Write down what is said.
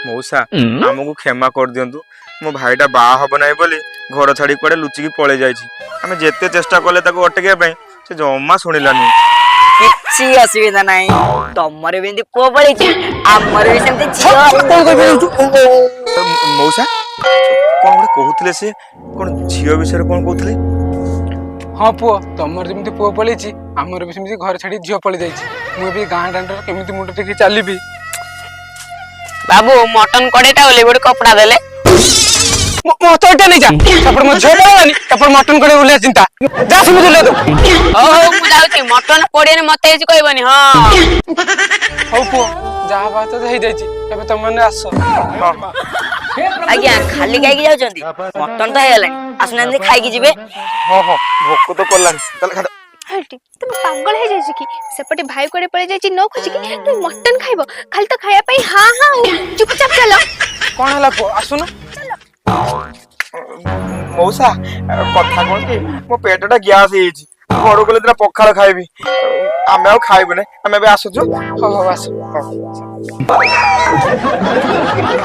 मौसा आमको क्षमा कर दियंतु मो भाईटा बा हब नाही बोली घर छाड़ी कुआडे लुचिकी पळे जाईछि आमे जेते चेष्टा कले ताको अटके पई से जम्मा सुनिलानी किछि असुविधा नाही तमरे बेंदी को पळेछि हमर भी सेमते झियो मौसा कोन गोटे कहउतले से कोन झियो विषय कोन कहउतले हाँ पुओ तमर जमी पुओ पलैछि आमर भी सेमती घर छाड़ी झियो पळि जाईछि मु भी गां डांडर केमिति मुंड टेकी चालिबी बाबू मटन कड़ेटा ओले गोटे कपड़ा देले मत एटा नहीं जा तपर म झो पळानी तपर मटन कड़े उले चिंता जा सुमि ले तू ओ मु जाउछि मटन कोड़े ने मते हेछि कहबनी हां हौ पुओ जा बात तो हे जाईछि एबे तम मने आसो आज्ञा खाली खाई जाउछंती मटन तो हेलानी आसनांदी खाई की जिवे हां हां भोक तो करलानी चल खा हल्टी तुम पागल है जैसे कि सेपटे भाई कोड़े पड़े जाई न खुशी कि तू मटन खाइबो खाली तो खाया पई हां हां चुपचाप चलो कोन हला पुओ आसु न मौसा कथा कोन कि मो पेटटा ग्यास हेछि घर गले दिना पखाळ खाइबी आमे आ खाइबो नै आमे बे आसुछु हो हो आसु